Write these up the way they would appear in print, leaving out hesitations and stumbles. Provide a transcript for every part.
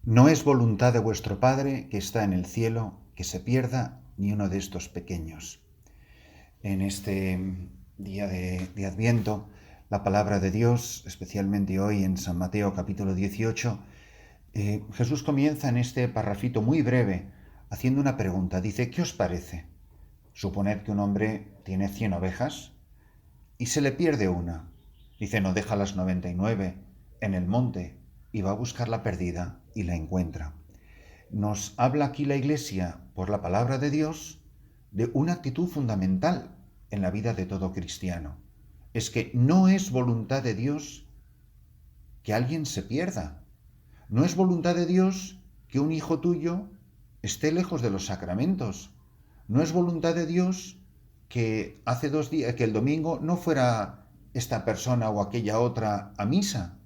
No es voluntad de vuestro Padre que está en el cielo que se pierda ni uno de estos pequeños. En este día de Adviento, la palabra de Dios, especialmente hoy en San Mateo capítulo 18, Jesús comienza en este parrafito muy breve haciendo una pregunta. Dice, ¿qué os parece? Suponed que un hombre tiene 100 ovejas y se le pierde una. Dice, no deja las 99 en el monte y va a buscar la perdida y la encuentra. Nos habla aquí la Iglesia, por la palabra de Dios, de una actitud fundamental en la vida de todo cristiano. Es que no es voluntad de Dios que alguien se pierda. No es voluntad de Dios que un hijo tuyo esté lejos de los sacramentos. No es voluntad de Dios que hace 2 días, que el domingo no fuera esta persona o aquella otra a misa.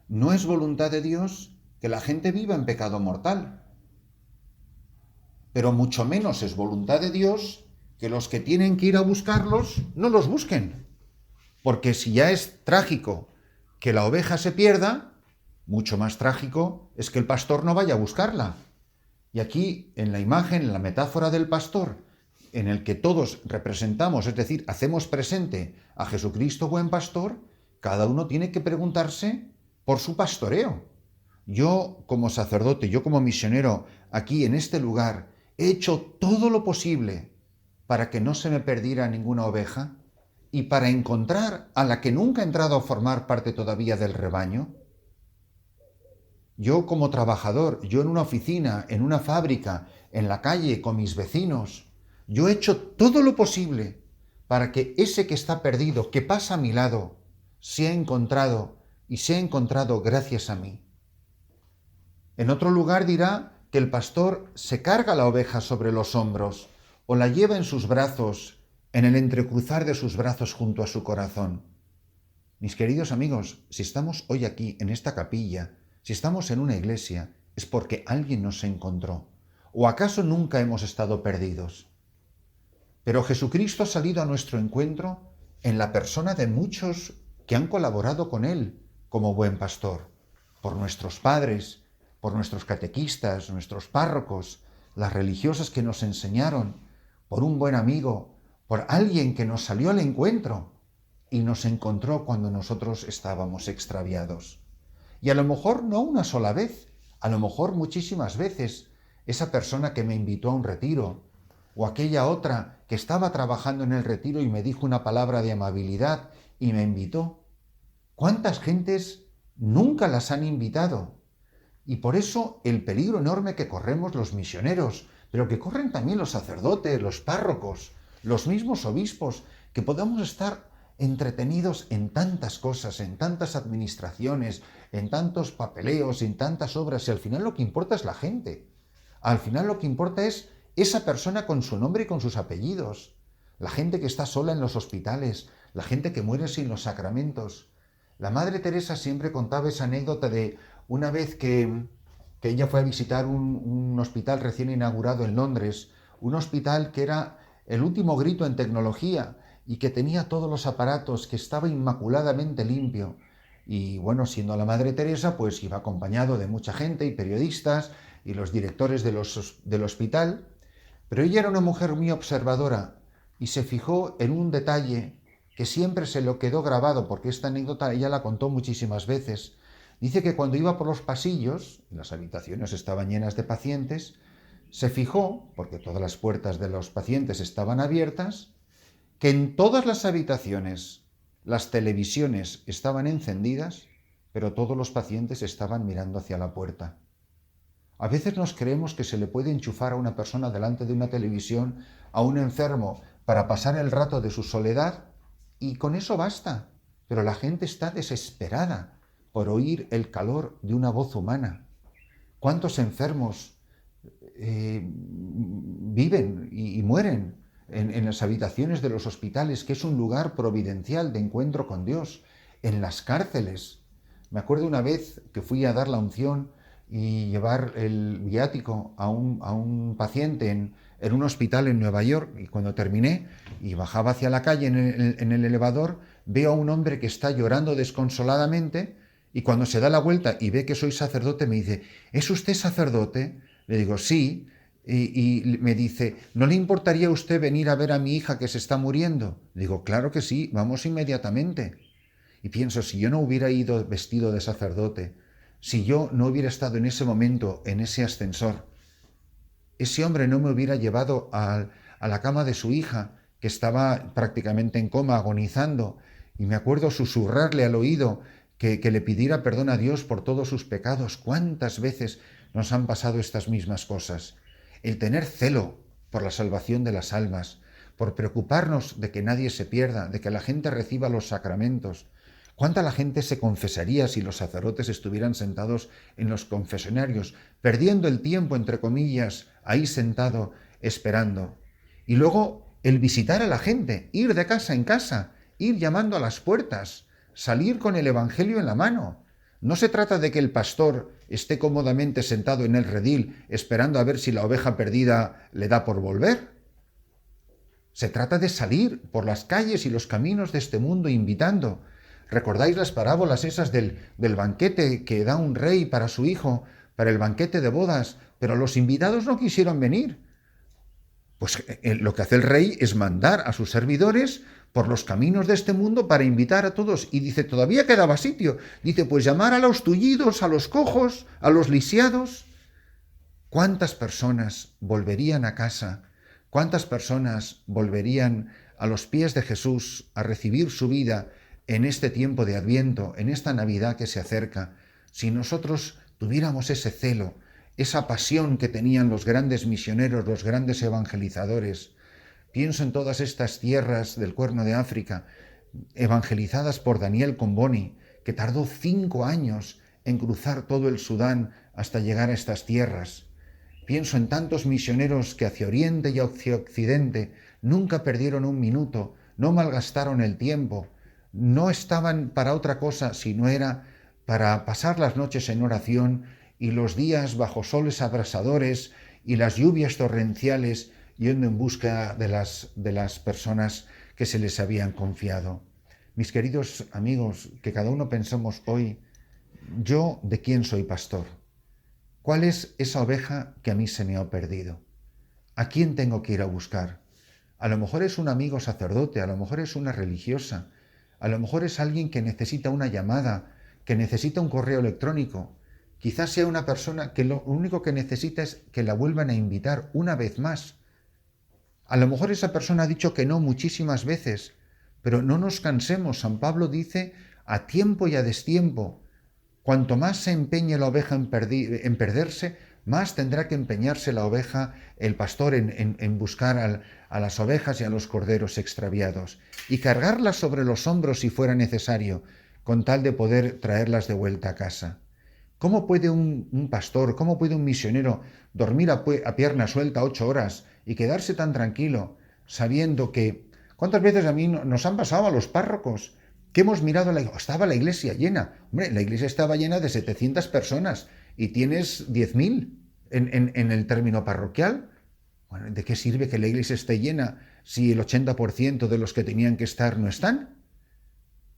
No es voluntad de Dios que la gente viva en pecado mortal. Pero mucho menos es voluntad de Dios que los que tienen que ir a buscarlos no los busquen. Porque si ya es trágico que la oveja se pierda, mucho más trágico es que el pastor no vaya a buscarla. Y aquí, en la imagen, en la metáfora del pastor, en el que todos representamos, es decir, hacemos presente a Jesucristo buen pastor, cada uno tiene que preguntarse por su pastoreo. Yo como sacerdote, yo como misionero aquí en este lugar, he hecho todo lo posible para que no se me perdiera ninguna oveja y para encontrar a la que nunca ha entrado a formar parte todavía del rebaño. Yo como trabajador, yo en una oficina, en una fábrica, en la calle, con mis vecinos, yo he hecho todo lo posible para que ese que está perdido, que pasa a mi lado, sea encontrado y sea encontrado gracias a mí. En otro lugar dirá que el pastor se carga la oveja sobre los hombros o la lleva en sus brazos, en el entrecruzar de sus brazos junto a su corazón. Mis queridos amigos, si estamos hoy aquí en esta capilla, si estamos en una iglesia, es porque alguien nos encontró. ¿O acaso nunca hemos estado perdidos? Pero Jesucristo ha salido a nuestro encuentro en la persona de muchos que han colaborado con Él como buen pastor, por nuestros padres, por nuestros catequistas, nuestros párrocos, las religiosas que nos enseñaron, por un buen amigo, por alguien que nos salió al encuentro y nos encontró cuando nosotros estábamos extraviados. Y a lo mejor no una sola vez, a lo mejor muchísimas veces, esa persona que me invitó a un retiro, o aquella otra que estaba trabajando en el retiro y me dijo una palabra de amabilidad y me invitó. ¿Cuántas gentes nunca las han invitado? Y por eso el peligro enorme que corremos los misioneros, pero que corren también los sacerdotes, los párrocos, los mismos obispos, que podemos estar entretenidos en tantas cosas, en tantas administraciones, en tantos papeleos, en tantas obras, y al final lo que importa es la gente. Al final lo que importa es esa persona con su nombre y con sus apellidos. La gente que está sola en los hospitales, la gente que muere sin los sacramentos. La Madre Teresa siempre contaba esa anécdota de una vez que ella fue a visitar un hospital recién inaugurado en Londres, un hospital que era el último grito en tecnología y que tenía todos los aparatos, que estaba inmaculadamente limpio. Y bueno, siendo la Madre Teresa, pues iba acompañado de mucha gente y periodistas y los directores del hospital, pero ella era una mujer muy observadora y se fijó en un detalle que siempre se lo quedó grabado, porque esta anécdota ella la contó muchísimas veces. Dice que cuando iba por los pasillos, y las habitaciones estaban llenas de pacientes, se fijó, porque todas las puertas de los pacientes estaban abiertas, que en todas las habitaciones las televisiones estaban encendidas, pero todos los pacientes estaban mirando hacia la puerta. A veces nos creemos que se le puede enchufar a una persona delante de una televisión, a un enfermo, para pasar el rato de su soledad, y con eso basta. Pero la gente está desesperada por oír el calor de una voz humana. ¿Cuántos enfermos viven y mueren en las habitaciones de los hospitales, que es un lugar providencial de encuentro con Dios, en las cárceles? Me acuerdo una vez que fui a dar la unción y llevar el viático a un paciente en un hospital en Nueva York, y cuando terminé y bajaba hacia la calle en el elevador, veo a un hombre que está llorando desconsoladamente Y cuando se da la vuelta y ve que soy sacerdote, me dice, ¿es usted sacerdote? Le digo, sí. Y me dice, ¿no le importaría a usted venir a ver a mi hija que se está muriendo? Digo, claro que sí, vamos inmediatamente. Y pienso, si yo no hubiera ido vestido de sacerdote, si yo no hubiera estado en ese momento, en ese ascensor, ese hombre no me hubiera llevado a la cama de su hija, que estaba prácticamente en coma, agonizando, y me acuerdo susurrarle al oído que le pidiera perdón a Dios por todos sus pecados. ¿Cuántas veces nos han pasado estas mismas cosas? El tener celo por la salvación de las almas, por preocuparnos de que nadie se pierda, de que la gente reciba los sacramentos. ¿Cuánta la gente se confesaría si los sacerdotes estuvieran sentados en los confesionarios, perdiendo el tiempo, entre comillas, ahí sentado, esperando? Y luego el visitar a la gente, ir de casa en casa, ir llamando a las puertas, salir con el Evangelio en la mano. No se trata de que el pastor esté cómodamente sentado en el redil esperando a ver si la oveja perdida le da por volver. Se trata de salir por las calles y los caminos de este mundo invitando. ¿Recordáis las parábolas esas del banquete que da un rey para su hijo, para el banquete de bodas, pero los invitados no quisieron venir? Pues lo que hace el rey es mandar a sus servidores por los caminos de este mundo para invitar a todos. Y dice, todavía quedaba sitio. Dice, pues llamar a los tullidos, a los cojos, a los lisiados. ¿Cuántas personas volverían a casa? ¿Cuántas personas volverían a los pies de Jesús a recibir su vida en este tiempo de Adviento, en esta Navidad que se acerca, si nosotros tuviéramos ese celo, esa pasión que tenían los grandes misioneros, los grandes evangelizadores? Pienso en todas estas tierras del Cuerno de África, evangelizadas por Daniel Comboni, que tardó 5 años en cruzar todo el Sudán hasta llegar a estas tierras. Pienso en tantos misioneros que hacia Oriente y hacia Occidente nunca perdieron un minuto, no malgastaron el tiempo, no estaban para otra cosa si no era para pasar las noches en oración y los días bajo soles abrasadores y las lluvias torrenciales yendo en busca de las personas que se les habían confiado. Mis queridos amigos, que cada uno pensemos hoy, ¿yo de quién soy pastor? ¿Cuál es esa oveja que a mí se me ha perdido? ¿A quién tengo que ir a buscar? A lo mejor es un amigo sacerdote, a lo mejor es una religiosa, a lo mejor es alguien que necesita una llamada, que necesita un correo electrónico. Quizás sea una persona que lo único que necesita es que la vuelvan a invitar una vez más. A lo mejor esa persona ha dicho que no muchísimas veces, pero no nos cansemos. San Pablo dice a tiempo y a destiempo. Cuanto más se empeñe la oveja en perderse, más tendrá que empeñarse la oveja, el pastor, en buscar a las ovejas y a los corderos extraviados, y cargarlas sobre los hombros si fuera necesario, con tal de poder traerlas de vuelta a casa. ¿Cómo puede un pastor, cómo puede un misionero dormir a pierna suelta 8 horas y quedarse tan tranquilo, sabiendo que... ¿Cuántas veces a mí nos han pasado a los párrocos? Que hemos mirado, estaba la iglesia llena. Hombre, la iglesia estaba llena de 700 personas y tienes 10.000 en el término parroquial. Bueno, ¿de qué sirve que la iglesia esté llena si el 80% de los que tenían que estar no están?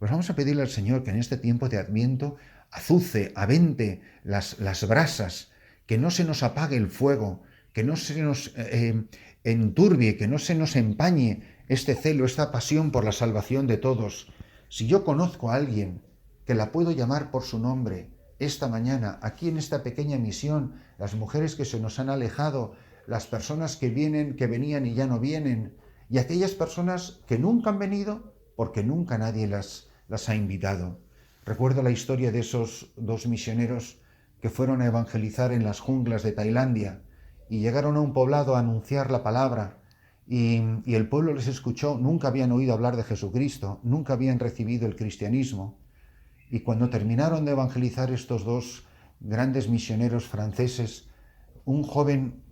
Pues vamos a pedirle al Señor que en este tiempo de Adviento azuce, avente las brasas, que no se nos apague el fuego, que no se nos enturbie, que no se nos empañe este celo, esta pasión por la salvación de todos. Si yo conozco a alguien que la puedo llamar por su nombre esta mañana, aquí en esta pequeña misión, las mujeres que se nos han alejado, las personas que venían y ya no vienen, y aquellas personas que nunca han venido porque nunca nadie las ha invitado. Recuerdo la historia de esos 2 misioneros que fueron a evangelizar en las junglas de Tailandia y llegaron a un poblado a anunciar la palabra. Y el pueblo les escuchó, nunca habían oído hablar de Jesucristo, nunca habían recibido el cristianismo. Y cuando terminaron de evangelizar estos 2 grandes misioneros franceses, un joven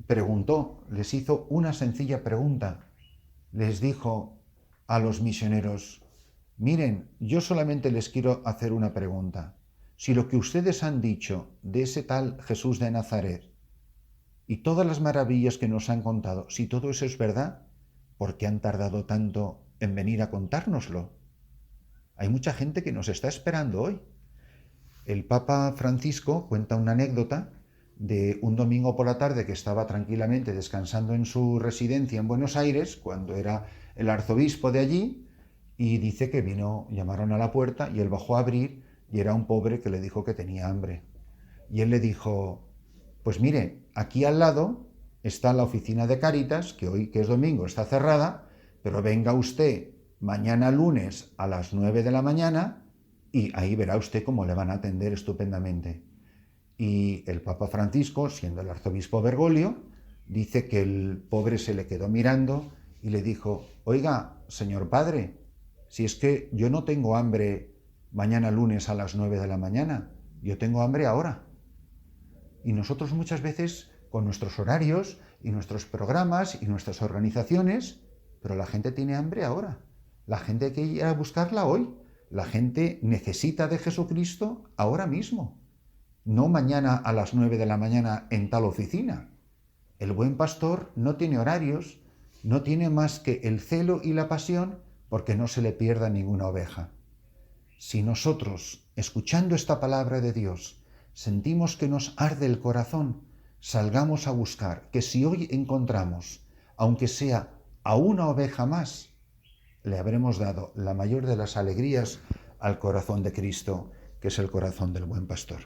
preguntó, les hizo una sencilla pregunta. Les dijo a los misioneros, miren, yo solamente les quiero hacer una pregunta. Si lo que ustedes han dicho de ese tal Jesús de Nazaret y todas las maravillas que nos han contado, si todo eso es verdad, ¿por qué han tardado tanto en venir a contárnoslo? Hay mucha gente que nos está esperando hoy. El Papa Francisco cuenta una anécdota de un domingo por la tarde que estaba tranquilamente descansando en su residencia en Buenos Aires, cuando era el arzobispo de allí, y dice que llamaron a la puerta y él bajó a abrir y era un pobre que le dijo que tenía hambre. Y él le dijo, pues mire, aquí al lado está la oficina de Cáritas, que hoy que es domingo está cerrada, pero venga usted mañana lunes a las 9 de la mañana y ahí verá usted cómo le van a atender estupendamente. Y el Papa Francisco, siendo el arzobispo Bergoglio, dice que el pobre se le quedó mirando y le dijo, oiga, señor padre, si es que yo no tengo hambre mañana lunes a las 9 de la mañana, yo tengo hambre ahora. Y nosotros muchas veces, con nuestros horarios y nuestros programas y nuestras organizaciones, pero la gente tiene hambre ahora. La gente hay que ir a buscarla hoy. La gente necesita de Jesucristo ahora mismo. No mañana a las 9 de la mañana en tal oficina. El buen pastor no tiene horarios, no tiene más que el celo y la pasión porque no se le pierda ninguna oveja. Si nosotros, escuchando esta palabra de Dios, sentimos que nos arde el corazón, salgamos a buscar que si hoy encontramos, aunque sea a una oveja más, le habremos dado la mayor de las alegrías al corazón de Cristo, que es el corazón del buen pastor.